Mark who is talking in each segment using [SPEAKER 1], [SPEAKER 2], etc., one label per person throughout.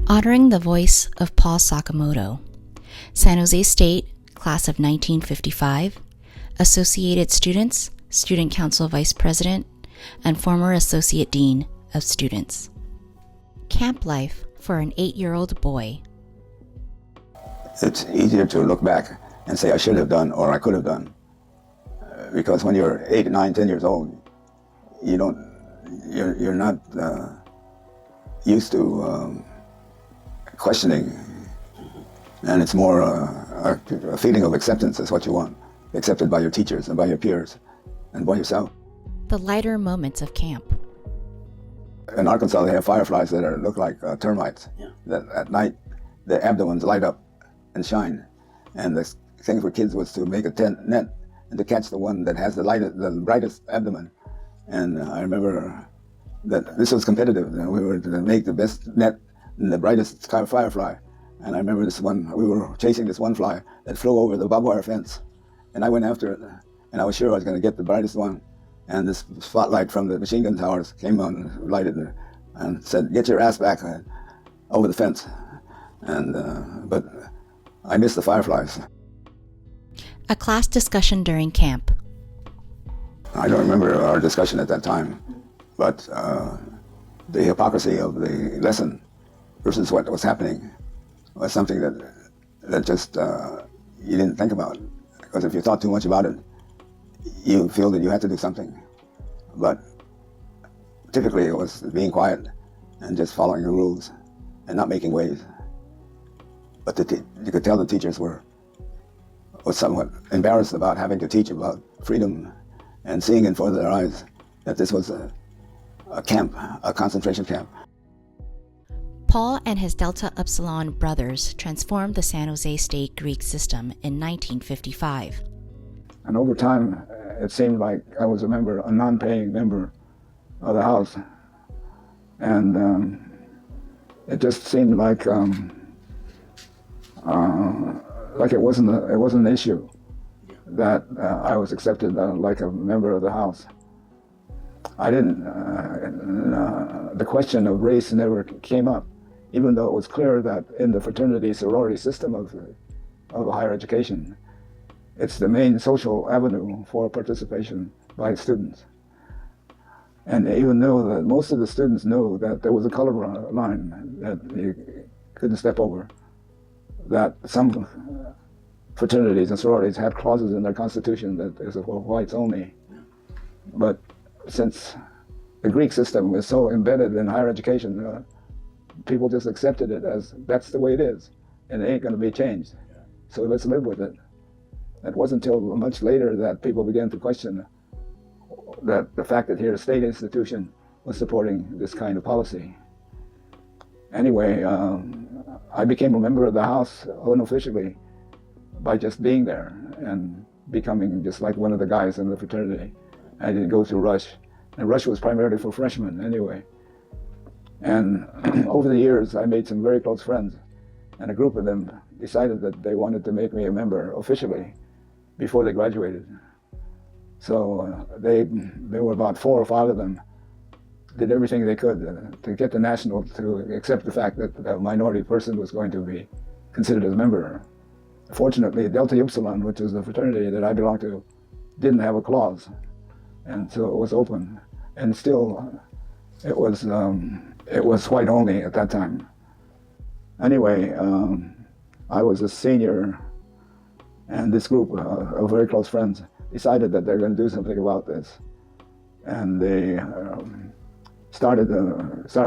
[SPEAKER 1] Honoring the voice of Paul Sakamoto, San Jose State, class of 1955, Associated Students, Student Council Vice President, and former Associate Dean of Students. Camp life for an 8-year-old boy.
[SPEAKER 2] It's easier to look back and say I should have done or I could have done. Because when you're 8, 9, 10 years old, you're not used to questioning, and it's more a feeling of acceptance is what you want, accepted by your teachers and by your peers and by yourself.
[SPEAKER 1] The lighter moments of camp.
[SPEAKER 2] In Arkansas, they have fireflies that look like termites. Yeah. That at night, the abdomens light up and shine. And the thing for kids was to make a net and to catch the one that has the brightest abdomen. And I remember that this was competitive. And we were to make the best net and the brightest firefly. And I remember we were chasing this one fly that flew over the barbed wire fence. And I went after it, and I was sure I was going to get the brightest one. And this spotlight from the machine gun towers came on, lighted, and said, "Get your ass back over the fence." And but I missed the fireflies.
[SPEAKER 1] A class discussion during camp.
[SPEAKER 2] I don't remember our discussion at that time, but the hypocrisy of the lesson versus what was happening was something that just you didn't think about. Because if you thought too much about it, you feel that you had to do something. But typically it was being quiet and just following the rules and not making waves. But you could tell the teachers were somewhat embarrassed about having to teach about freedom and seeing in front of their eyes that this was a camp, a concentration camp.
[SPEAKER 1] Paul and his Delta Upsilon brothers transformed the San Jose State Greek system in 1955.
[SPEAKER 3] And over time, it seemed like I was a non-paying member of the House. And it just seemed like it wasn't an issue that I was accepted like a member of the House. I didn't, the question of race never came up, even though it was clear that in the fraternity sorority system of higher education, it's the main social avenue for participation by students. And even though that most of the students knew that there was a color line that you couldn't step over, that some fraternities and sororities had clauses in their constitution that is for whites only. But since the Greek system is so embedded in higher education, people just accepted it as that's the way it is, and it ain't going to be changed. So let's live with it. It wasn't until much later that people began to question that the fact that here a state institution was supporting this kind of policy. Anyway, I became a member of the House unofficially by just being there and becoming just like one of the guys in the fraternity. I didn't go through Rush, and Rush was primarily for freshmen anyway. And over the years, I made some very close friends, and a group of them decided that they wanted to make me a member officially before they graduated. So there were about 4 or 5 of them, did everything they could to get the National to accept the fact that a minority person was going to be considered as a member. Fortunately, Delta Upsilon, which is the fraternity that I belonged to, didn't have a clause, and so it was open. And still, it was white only at that time. Anyway, I was a senior, and this group of very close friends decided that they're going to do something about this. And they started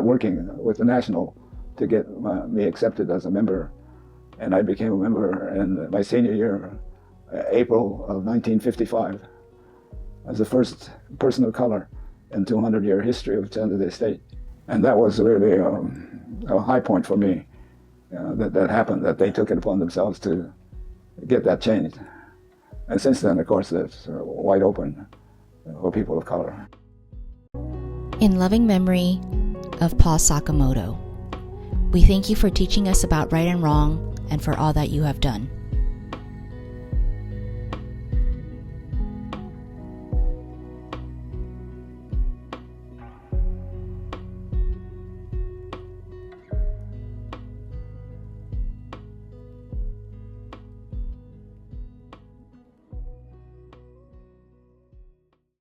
[SPEAKER 3] working with the National to get me accepted as a member. And I became a member in my senior year, April of 1955, as the first person of color in 200-year history of San Jose State. And that was really a high point for me, that happened, that they took it upon themselves to get that changed. And since then, of course, it's wide open for people of color.
[SPEAKER 1] In loving memory of Paul Sakamoto, we thank you for teaching us about right and wrong and for all that you have done.